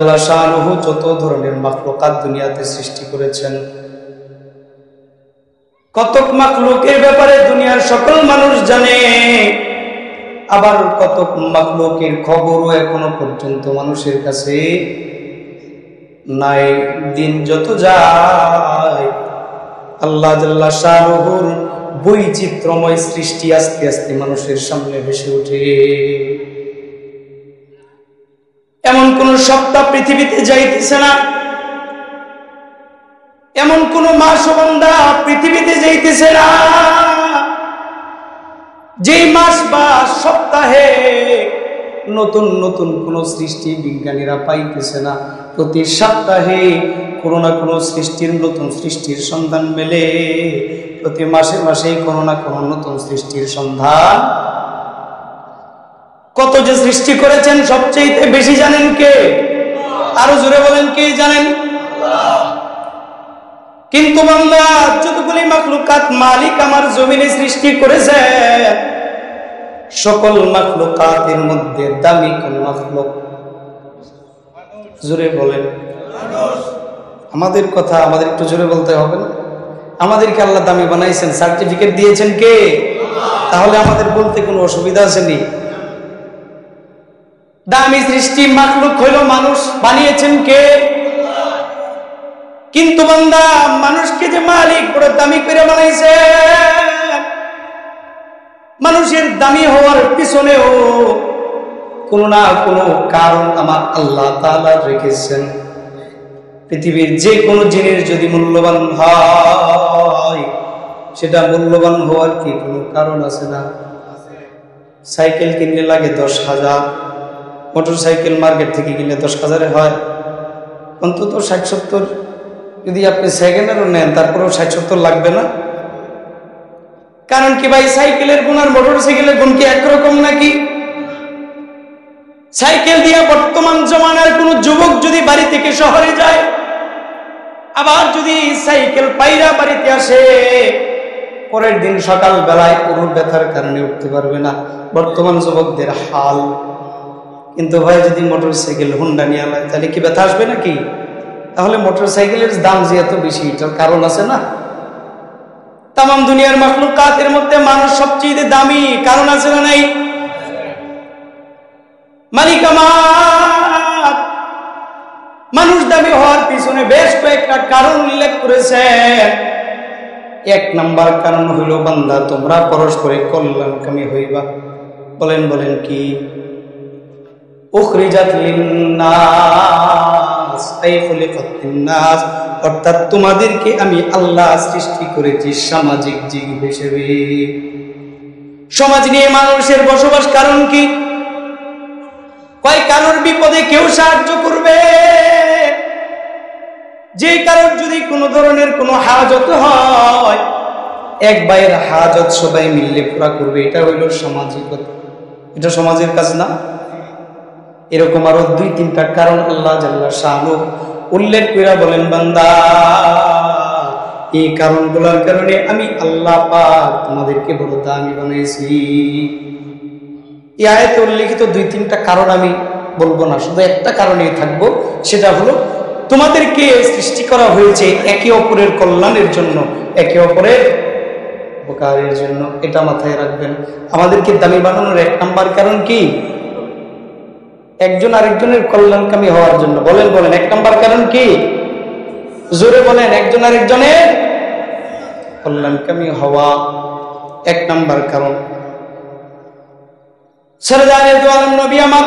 আল্লাহ শাআনুহু যত ধরনের মাখলুকাত দুনিয়াতে সৃষ্টি করেছেন, কতক মাখলুকের ব্যাপারে দুনিয়ার সকল মানুষ জানে, আবার কতক মাখলুকের খবরও এখনো পর্যন্ত মানুষের কাছে নাই। দিন যত যায় আল্লাহ জাল্লা শাআনুহুর বৈচিত্র্যময় সৃষ্টি আস্তে আস্তে মানুষের সামনে ভেসে ওঠে। এমন কোন সপ্তাহ পৃথিবীতে যাইতেছে না, এমন কোন মাস ও বান্দা পৃথিবীতে যাইতেছে না যেই মাস বা সপ্তাহে নতুন নতুন কোন সৃষ্টি বিজ্ঞানীরা পাইতেছে না। প্রতি সপ্তাহে কোনো না কোনো সৃষ্টির নতুন সৃষ্টির সন্ধান মেলে, প্রতি মাসে মাসেই কোনো না কোনো নতুন সৃষ্টির সন্ধান। কত যে সৃষ্টি করেছেন সবচেয়ে বেশি জানেন কে? আরো জোরে বলেন, কে জানেন? কিন্তু বান্দা যতগুলি মাখলুকাত মালিক আমার জমিনে সৃষ্টি করেছে, সকল মাখলুকাতের মধ্যে দামি কোন মাখলুক? জোরে বলেন। আমাদের কথা আমাদের একটু জোরে বলতে হবে না? আমাদেরকে আল্লাহ দামি বানাইছেন, সার্টিফিকেট দিয়েছেন কে? তাহলে আমাদের বলতে কোনো অসুবিধা আসেনি। দামি সৃষ্টি মাখলুক হইল মানুষ, বানিয়েছেন কে? কিন্তু বান্দা মানুষকে যে মালিক বড় দামি করে বানাইছে, মানুষের দামি হওয়ার পিছনেও কোনো না কোনো কারণ আমার আল্লাহ তাআলা রেখেছেন। পৃথিবীর যে কোনো জিনিস যদি মূল্যবান হয়, সেটা মূল্যবান হওয়ার কি কোনো কারণ আছে না? সাইকেল কিনলে লাগে 10,000, মোটর সাইকেল মার্কেট থেকে কিনলে 10,000-এ হয়। অন্তত 60-70 যদি আপনি সেকেন্ড হ্যান্ডও নেন, তারপরেও 60-70 লাগবে না? কারণ কি ভাই, সাইকেলের গুণ আর মোটর সাইকেলের গুণ কি একরকম নাকি? সাইকেল দিয়া বর্তমান জমানার কোন যুবক যদি বাড়ি থেকে শহরে যায়, আবার যদি সাইকেল পাইরা বাড়িতে আসে, পরের দিন সকাল বেলায় কোমর ব্যথার কারণে উঠতে পারবে না। বর্তমান যুবকদের হাল। কিন্তু ভাই যদি মোটর সাইকেল হুন্ডা নিয়ে আলায়, তাহলে কি ব্যথা আসবে নাকি? তাহলে মোটর সাইকেলের দাম যে এত বেশি, এটার কারণ আছে না? তাম দুনিয়ার মাখলুকাতের মধ্যে মানুষ সবচেয়ে দামি, কারণ আছে না নাই? মালিক আমার মানুষ দামি হওয়ার পিছনে বেশ কয়েকটা কারণ উল্লেখ করেছে। 1 নাম্বার কারণ হইল, বান্দা তোমরা পরস্পরে কল্যাণকামী হইবা। বলেন বলেন কি? উখরিজাত লিন্নাস আই খুলিকাত লিন্নাস, অর্থাৎ তোমাদেরকে আমি আল্লাহ সৃষ্টি করেছি সামাজিক জীব হিসেবে। সমাজ নিয়ে মানুষের বসবাস। কারণ কি? কয় কারোর বিপদে কেউ সাহায্য করবে, যে কারোর যদি কোনো ধরনের কোনো হাজত হয়, এক ভাইয়ের হাজত সবাই মিললে পুরা করবে। এটা হইল সামাজিকতা, এটা সমাজের কাজ না? এরকম আরো 2-3টা কারণ আল্লাহ জাল্লা শাআনুহু উল্লেখ করে বলেন, বান্দা এই কারণগুলোর কারণে আমি আল্লাহ পাক তোমাদেরকে বড় দামি বানাইছি। এই আয়াতে উল্লেখিত 2-3টা কারণ আমি বলবো না, শুধু একটা কারণেই থাকবো। সেটা হলো, তোমাদেরকে সৃষ্টি করা হয়েছে একে অপরের কল্যাণের জন্য, একে অপরের উপকারের জন্য। এটা মাথায় রাখবেন। আমাদেরকে দামি বানানোর 1 নাম্বার কারণ কি? একজন আরেকজনের কল্যাণকামী হওয়ার জন্য। বলেন বলেন, 1 নাম্বার কারণ কি? জোরে বলেন, একজন আরেকজনের কল্যাণকামী হওয়া 1 নাম্বার কারণ। সরদারে দু আলম নবী আমার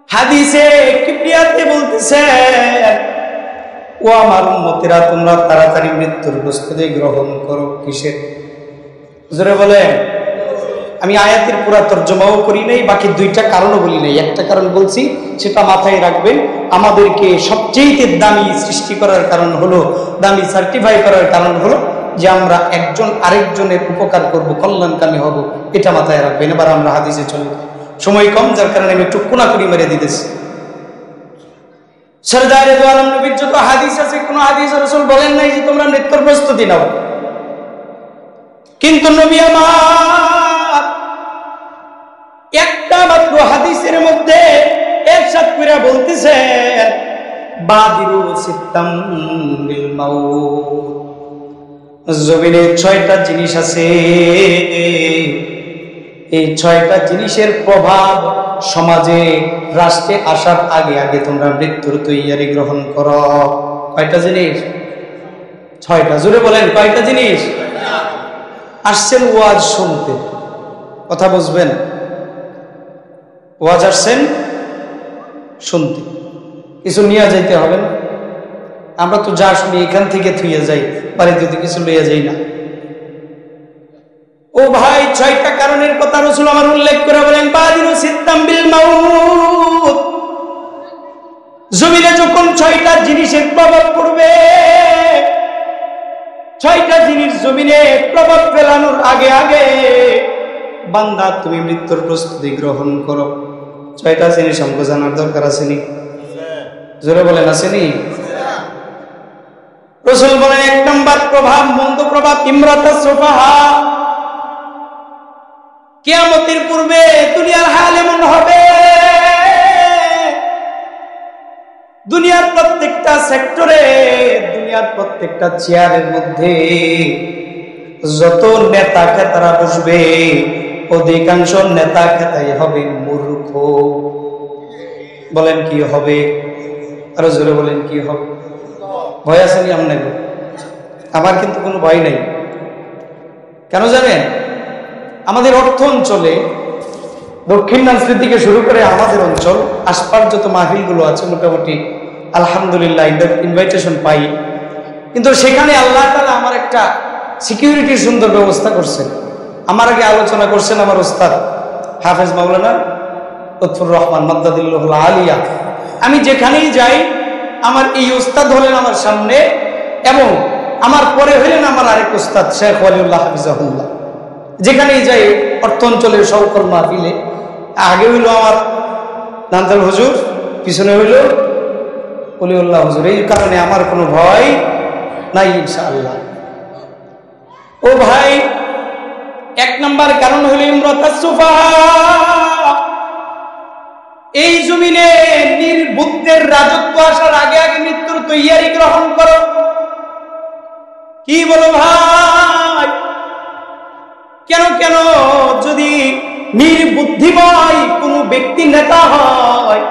হাদিসে কিবরিয়াতে বলতেছে, ও আমার উম্মতেরা, তোমরা তাড়াতাড়ি মৃত্যুর প্রস্তুতি গ্রহণ করো। কিসের? জোরে বলেন। আমি আয়াতের পুরা তর্জমাও করি নাই, বাকি 2টা কারণও বলি নাই, একটা কারণ বলছি, সেটা মাথায় রাখবেন। আমাদেরকে সবচেয়ে দামি সৃষ্টি করার কারণ হলো, দামি সার্টিফাই করার কারণ হলো যে আমরা একজন আরেকজনের উপকার করব, কল্যাণকামী হব। এটা মাথায় রাখবেন। এবার আমরা হাদিসে চলে যাই, সময় কম, যার কারণে আমি একটু কোনাকুনি মেরে দিতেছি। সরদারে দু আলম নবীর যত হাদিস আছে, কোন হাদিস রাসূল বলেন নাই যে তোমরা মৃত্যুর প্রস্তুতি নাও। কিন্তু নবী আমার একটা মাত্র হাদিসের মধ্যে ইরশাদ কইরা বলতেছেন বাদিরু সিত্তাম বিল মাউত, জমিনে 6টা জিনিস আছে, এই 6টা জিনিসের প্রভাব সমাজে রাষ্ট্রে আসার আগে আগে তোমরা মৃত্যুর তৈয়ারি গ্রহণ করো। কয়টা জিনিস? 6টা। জোরে বলেন কয়টা জিনিস? আসছেন ওয়াজ শুনতে, কথা বুঝবেন, ওয়াজ আসছেন শুনতে, কিছু নিয়ে যাইতে হবে না। আমরা তো যা শুনি এখান থেকে থুয়ে যাই, বাড়িতে তো কিছু লইয়া যাই না। ও ভাই, 6টা কারণের কথা রাসূল আমার উল্লেখ করে বলেন বাদিরু সিত্তাম বিল মাউত, জমিনে যখন 6টা জিনিসের প্রভাব পড়বে, 6টা জিনিস জমিনে প্রভাব ফেলানোর আগে আগে বান্দা তুমি মৃত্যুর প্রস্তুতি গ্রহণ করো। 6টা জিনিস আমাকে জানার দরকার আছে নি? জোরে বলেন আছে নি? রাসূল বলেন 1 নম্বর প্রভাব, মন্দ প্রভাব, ইমরাতাস সুফাহা, কিয়ামতের পূর্বে দুনিয়ার হাল এমন হবে, দুনিয়ার প্রত্যেকটা সেক্টরে, দুনিয়ার প্রত্যেকটা চেয়ারের মধ্যে যত নেতা খেতারা বসবে, অধিকাংশ নেতা খেতাই হবে মূর্খ। বলেন কি হবে? আরো জোরে বলেন কি হবে? ভয় আছে নি আপনার? আমার কিন্তু কোনো ভয় নাই। কেন জানেন? আমাদের অর্থ অঞ্চলে দক্ষিণাঞ্চল থেকে শুরু করে আমাদের অঞ্চল আশপাশ যত মাহফিলগুলো আছে মোটামুটি আলহামদুলিল্লাহ ইনভাইটেশন পাই, কিন্তু সেখানে আল্লাহ তাআলা আমার একটা সিকিউরিটির সুন্দর ব্যবস্থা করছেন। আমার আগে আলোচনা করছেন আমার ওস্তাদ হাফেজ মাওলানা লুৎফুর রহমান মাদ্দাদিল্লাহুল আলিয়া। আমি যেখানেই যাই আমার এই ওস্তাদ হলেন আমার সামনে, এবং আমার পরে হলেন আমার আরেক ওস্তাদ শেখ ওয়ালিউল্লাহ হাফিজাহুল্লাহ। যেখানেই যাই অর্থ অঞ্চলের সকল মাহফিলে আগে হইল আমার নান্দাল হুজুর, পিছনে হইল ওলিউল্লাহ হুজুর। এই কারণে আমার কোনো ভয় নাই ইনশাআল্লাহ। ও ভাই, 1 নম্বর কারণ হইল ইমরাতাস সুফাহা, এই জমিনে নির্বুদ্ধের রাজত্ব আসার আগে আগে মৃত্যুর তৈয়ারি গ্রহণ করো। কি বলো ভাই? কেন কেন? যদি নির্বুদ্ধিময় কোন ব্যক্তি নেতা হয়,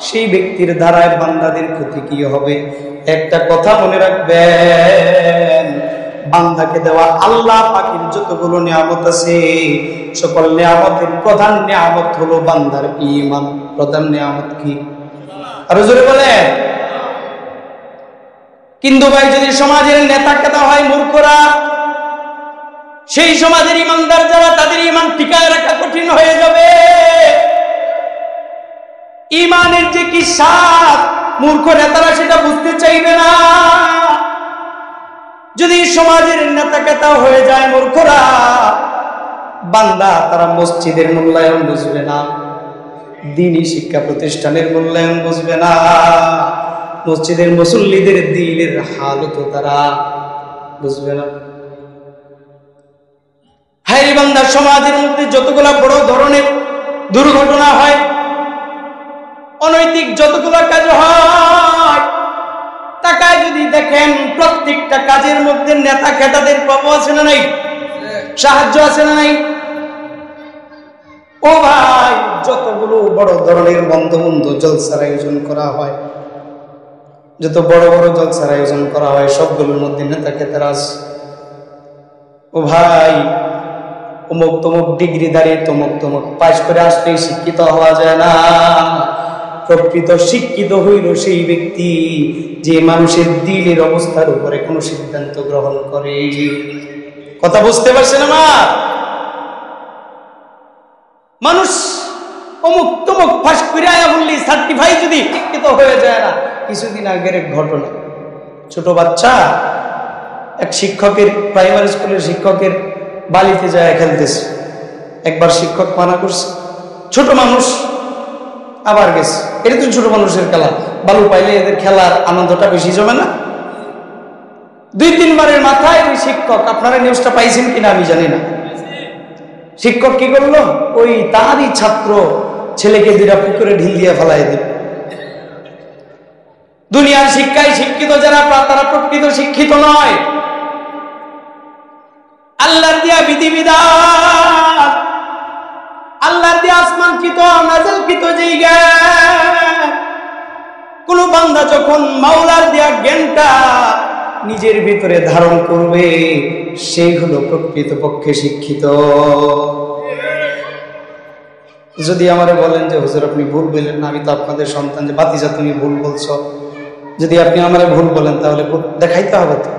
সেই ব্যক্তির দ্বারায় বান্দাদের ক্ষতি কি হবে? একটা কথা মনে রাখবেন, বান্দাকে দেওয়া আল্লাহ পাকের যতগুলো নিয়ামত আছে, সকল নিয়ামতের প্রধান নিয়ামত হলো বান্দার ঈমান। প্রধান নিয়ামত কি? আরো জোরে বলেন। কিন্তু ভাই, যদি সমাজের নেতা কেতা হয় মূর্খরা, সেই সমাজের ইমানদার যারা, তাদের ঈমান টিকায় রাখা কঠিন হয়ে যাবে। ঈমানের যে কি স্বাদ, মূর্খ নেতারা সেটা বুঝতে চাইবে না। যদি সমাজের নেতা কেতা হয়ে যায় মূর্খরা, বান্দা তারা মসজিদের মূল্যায়ন বুঝবে না, দ্বীনি শিক্ষা প্রতিষ্ঠানের মূল্যায়ন বুঝবে না, মসজিদের মুসল্লিদের দিলের হালত তারা বুঝবে না। হায় বান্দা, সমাজের মধ্যে যতগুলা বড় ধরনের দুর্ঘটনা হয়, অনৈতিক যতগুলা কাজ হয়, তাকায় যদি দেখেন প্রত্যেকটা কাজের মধ্যে নেতা খেতাদের প্রভাব আছে না নাই? সাহায্য আছে না নাই? ও ভাই, যতগুলো বড় ধরনের মন্দ মন্দ জলসার আয়োজন করা হয়, যত বড় বড় জলসার আয়োজন করা হয়, সবগুলোর মধ্যে নেতা খেতারা আছে। ও ভাই, অমুক তমুক ডিগ্রি দাঁড়িয়ে তমুক তমুক পাশ করে আসলেই শিক্ষিত হওয়া যায় না। প্রকৃত শিক্ষিত হইল সেই ব্যক্তি যে মানুষের দিলের অবস্থার উপরে কোনো সিদ্ধান্ত গ্রহণ করে। কথা বুঝতে পারছেন আমার? মানুষ অমুক তমুক ফাঁস করে আয়া বললি সার্টিফাই যদি শিক্ষিত হয়ে যায় না। কিছুদিন আগের এক ঘটনা, ছোট বাচ্চা এক শিক্ষকের, প্রাইমারি স্কুলের শিক্ষকের বালিতে যায় খেলতেছে। একবার শিক্ষক মানা করছে, ছোট মানুষ আবার গেছে। এটা তো ছোট মানুষের খেলা, বালু পাইলে এদের খেলার আনন্দটা বেশি জমে না? 2-3 বারের মাথায় ওই শিক্ষক, আপনারা নিউজটা পাইছেন কিনা আমি জানি না, শিক্ষক কি করলো, ওই তারই ছাত্র ছেলেকে দুইটা পুকুরে ঢিল দিয়ে ফেলাই দিবে। দুনিয়ার শিক্ষায় শিক্ষিত যারা তারা প্রকৃত শিক্ষিত নয়। আল্লাহর দেয়া বিধিবিধান, আল্লাহর দেয়া আসমানকৃত নাযিলকৃত যেই জ্ঞান, কোন বান্দা যখন মাওলার দেয়া জ্ঞানটা নিজের ভিতরে ধারণ করবে, সেই হলো প্রকৃতপক্ষে শিক্ষিত। যদি আমারে বলেন যে হুজুর আপনি ভুল বললেন না, আমি তো আপনাদের সন্তান, যে বাতিজা তুমি ভুল বলছো, যদি আপনি আমারে ভুল বলেন তাহলে দেখাইতে হবে, তো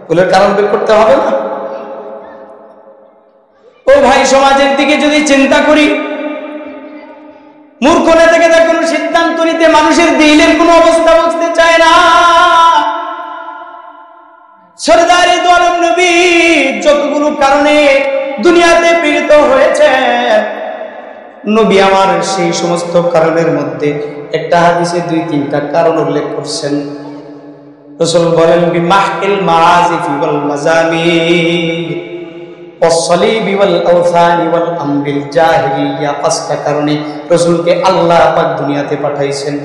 ভুলের কারণ বের করতে হবে না? ও ভাই, সমাজের দিকে যদি চিন্তা করি, মূর্খ নেতাকে কোনো সিদ্ধান্ত নিতে মানুষের দিলের কোনো অবস্থা বুঝতে চায় না। সরদারে দু আলম নবী যতগুলো কারণে দুনিয়াতে পীড়িত হয়েছে, নবী আমার সেই সমস্ত কারণের মধ্যে একটা হাদিসে 2-3টা কারণ উল্লেখ করছেন। রাসূল বলেন, বিমাহকিল মাআজিফি ওয়াল মাজামির ওয়াসসালিবি ওয়াল আওসানি ওয়াল আমরিল জাহিলিয়া। 5টা কারণে রাসূলকে আল্লাহ পাক দুনিয়াতে পাঠাইছেন।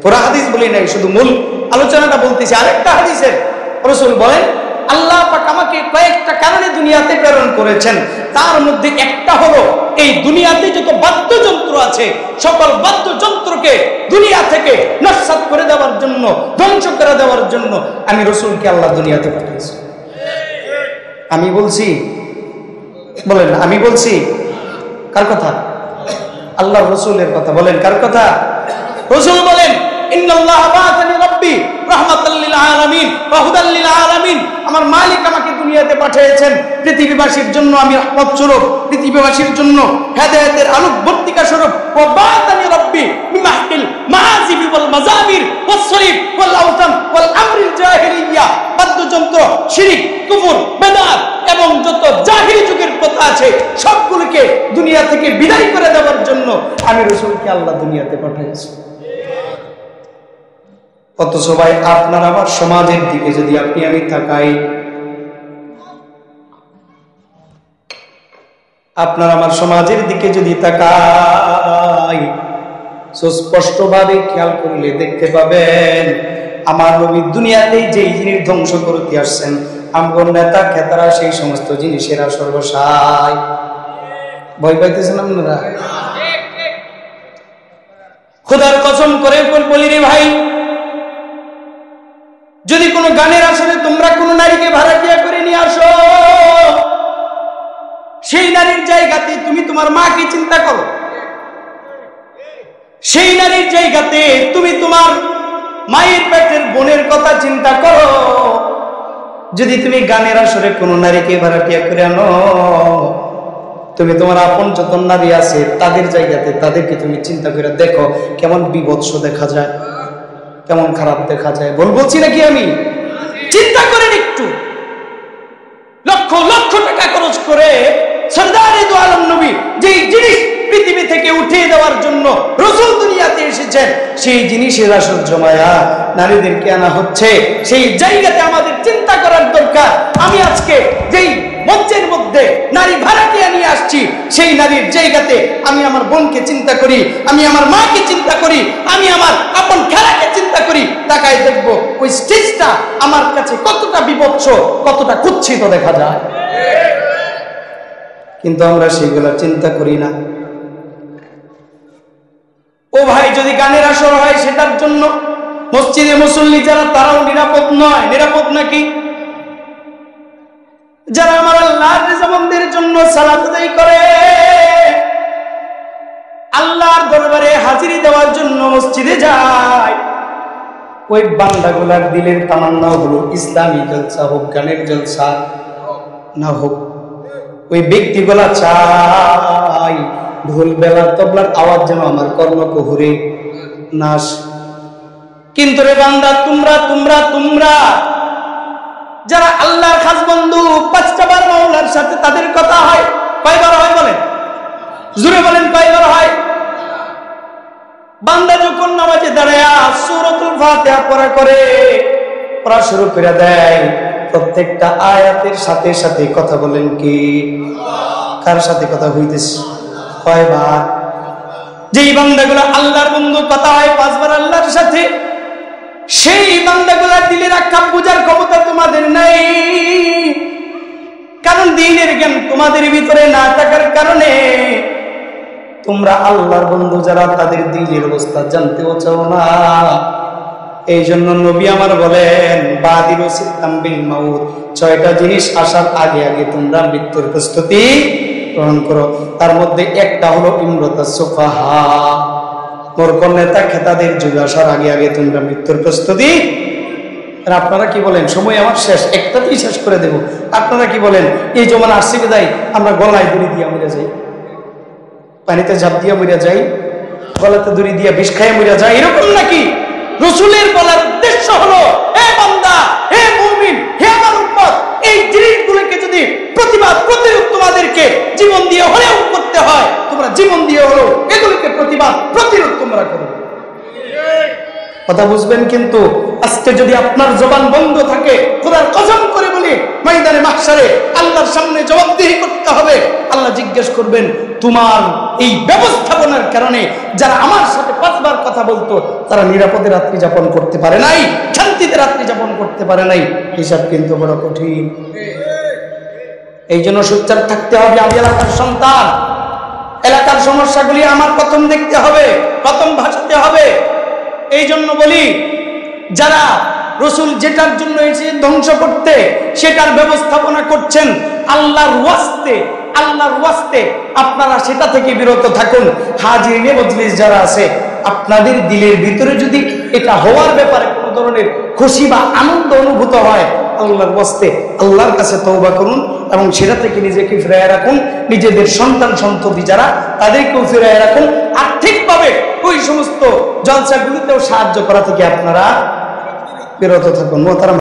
পুরো হাদিস বলি নাই, শুধু মূল আলোচনাটা বলতেছি। আরেকটা হাদিসে রাসূল বলেন, আল্লাহ পাক আমাকে কয়েকটা কারণে দুনিয়াতে প্রেরণ করেছেন, তার মধ্যে একটা হলো এই দুনিয়াতে যত বাদ্যযন্ত্র আছে সকল বাদ্যযন্ত্রকে দুনিয়া থেকে নস্যাৎ করে দেওয়ার জন্য, ধ্বংস করে দেওয়ার জন্য আমি রাসূলকে আল্লাহ দুনিয়াতে পাঠিয়েছি। আমি বলছি, বলেন আমি বলছি? কার কথা? আল্লাহর রাসূলের কথা। বলেন কার কথা? রাসূল বলেন, ইন্নাল্লাহা বা'আসানি রাব্বি রাহমাতাল লিল আলামিন ওয়া হুদাল লিল আলামিন। আমার মালিক আমাকে দুনিয়াতে পাঠিয়েছেন পৃথিবীবাসীর জন্য আমি রহমত স্বরূপ, পৃথিবীবাসীর জন্য হেদায়েতের আলোকবর্তিকা স্বরূপ। ওয়া বা'আসানি রাব্বি বিমাহকিল মাআজিবি ওয়াল মাজামির ওয়াস-সলিব ওয়াল আওতান ওয়াল আমরিল জাহিলিয়া। বাদ্যযন্ত্র, শিরক, কুফর, বেদাত এবং যত জাহিলি যুগের কথা আছে সবগুলোকে দুনিয়া থেকে বিদায় করে দেওয়ার জন্য আমি রাসূলকে আল্লাহ দুনিয়াতে পাঠিয়েছি। অথচ ভাই, আপনার আমার সমাজের দিকে যদি আপনি আমি তাকাই, আপনার আমার সমাজের দিকে যদি তাকাই, সুস্পষ্টভাবে খেয়াল করলে দেখতে পাবেন আমার নবী দুনিয়াতে যেই জিনিস ধ্বংস করতে আসছেন, আমগর নেতা খেতারা সেই সমস্ত জিনিসের সর্বসায়। ভয় পাইতেছেন আপনারা? খোদার কসম করে বলি রে ভাই, যদি কোনো গানের আসরে তোমরা কোনো নারীকে ভাড়াটিয়া করে নিয়ে আসো, সেই নারীর জায়গাতে তুমি তোমার মাকে চিন্তা করো, সেই নারীর জায়গাতে তুমি তোমার মায়ের পেটের বোনের কথা চিন্তা করো। যদি তুমি গানের আসরে কোনো নারীকে ভাড়াটিয়া করে আনো, তুমি তোমার আপন যত নারী আছে তাদের জায়গাতে তাদেরকে তুমি চিন্তা করে দেখো, কেমন বিভৎস দেখা যায়, কেমন খারাপ দেখা যায়। বলছি নাকি আমি? চিন্তা করেন একটু। লক্ষ লক্ষ টাকা খরচ করে সরদারে দু আলম নবী যেই জিনিস পৃথিবী থেকে উঠিয়ে দেওয়ার জন্য রাসূল দুনিয়াতে এসেছেন, সেই জিনিসের আসর জমায়া নারীদেরকে আনা হচ্ছে। সেই জায়গাতে আমাদের চিন্তা করার দরকার। আমি আজকে যেই মঞ্চের মধ্যে নারী ভাড়াটিয়া নিয়ে আসছি, সেই নারীর জায়গাতে আমি আমার বোনকে চিন্তা করি, আমি আমার মাকে চিন্তা করি, আমি আমার আপন খেলাকে চিন্তা করি। তাকাই দেখবো ওই স্টেজটা আমার কাছে কতটা বিভৎস, কতটা কুৎসিত দেখা যায়। কিন্তু আমরা সেগুলা চিন্তা করি না। ও ভাই, যদি গানের আসর হয় সেটার জন্য মসজিদে মুসল্লি যারা তারাও নিরাপদ নয়। নিরাপদ নাকি? যারা আমার আল্লাহর রেজামন্দের জন্য সালাত আদায় করে, আল্লাহর দরবারে হাজিরি দেওয়ার জন্য মসজিদে যায়, ওই বান্দাগুলার দিলের তামান্না হলো ইসলামী জলসা হোক, গানের জলসা না হোক, ওই ব্যক্তিগুলা চাই ঢোল বেলা তবলার আওয়াজ যেন আমার কর্ণকুহরে নাশ। কিন্তু রে বান্দা, তোমরা তোমরা তোমরা যারা আল্লাহর খাস বন্ধু, 5টা বার মাওলার সাথে তাদের কথা হয়, কয়বার হয় বলেন? জোরে বলেন, কয়বার হয়? বান্দা যখন নামাজে দাঁড়ায় সূরাতুল ফাতিহা পড়া শুরু করে দেয়, প্রত্যেকটা আয়াতের সাথে সাথে কথা বলেন কি? কার সাথে কথা হইতেছে? কয়বার? যেই বান্দাগুলো আল্লাহর বন্ধু কথা হয় পাঁচবার আল্লাহর সাথে, সেই বান্দাগুলো দিলের আকাম বুঝার ক্ষমতা তোমাদের নাই। কারণ দ্বীনের জ্ঞান তোমাদের ভিতরে না থাকার কারণে তোমরা আল্লাহর বন্ধু যারা তাদের দ্বীনের অবস্থা জানতেও চাও না। এই জন্য নবী আমার বলেন বাদিরু সিত্তাম বিল মাউত, 6টা জিনিস আসার আগে আগে তোমরা মৃত্যুর প্রস্তুতি গ্রহণ করো। তার মধ্যে একটা হলো ইমরাতাস সুফাহা, মূর্খ নেতা খেতাদের যুগ আসার আগে আগে তোমরা মৃত্যুর প্রস্তুতি। আর আপনারা কি বলেন? সময় আমার শেষ, একটাতেই শেষ করে দেব। আপনারা কি বলেন? এই জমানা আসছে কি তাই আমরা গলায় দড়ি দিয়ে মরে যাই, পানিতে ঝাঁপ দিয়ে মরে যাই, গলাতে দড়ি দিয়ে বিষ খাইয়ে মরে যাই, এরকম নাকি? রাসূলের বলার উদ্দেশ্য হলো, হে বান্দা, হে মুমিন, হে আমার উম্মত, এই জিনিসগুলোকে যদি প্রতিবাদ প্রতিরোধ তোমাদেরকে জীবন দিয়ে হলেও করতে হয়, তোমরা জীবন দিয়ে হলেও এগুলোকে প্রতিবাদ প্রতিরোধ তোমরা করো। কথা বুঝবেন? কিন্তু আজকে যদি আপনার জবান বন্ধ থাকে, খোদার কসম করে বলি, ময়দানে মাহশারে আল্লাহর সামনে জবাবদিহি করতে হবে। আল্লাহ জিজ্ঞেস করবেন, তোমার এই ব্যবস্থাপনার কারণে যারা আমার সাথে 5বার কথা বলতো তারা নিরাপদে রাত্রি যাপন করতে পারে নাই, শান্তিতে রাত্রি যাপন করতে পারে নাই। হিসাব কিন্তু বড় কঠিন। এই জন্য সোচ্চার থাকতে হবে। আমি এলাকার সন্তান, এলাকার সমস্যাগুলি আমার প্রথম দেখতে হবে, প্রথম ভাসাতে হবে। এই জন্য বলি, যারা রাসূল যেটার জন্য এসে ধ্বংস করতে সেটার ব্যবস্থাপনা করছেন, আল্লাহর ওয়াস্তে, আল্লাহর ওয়াস্তে আপনারা সেটা থেকে বিরত থাকুন। হাজিরিনে মজলিস যারা আছে, আপনাদের দিলের ভিতরে যদি এটা হওয়ার ব্যাপারে কোনো ধরনের খুশি বা আনন্দ অনুভূত হয়, আল্লাহর ওয়াস্তে আল্লাহর কাছে তওবা করুন এবং সেটা থেকে নিজেকে ফিরিয়ে রাখুন। নিজেদের সন্তান সন্ততি যারা, তাদেরকেও ফিরিয়ে রাখুন। আর্থিকভাবে ওই সমস্ত জলসাগুলিতেও সাহায্য করা থেকে আপনারা বিরত থাকুন। মোহতারাম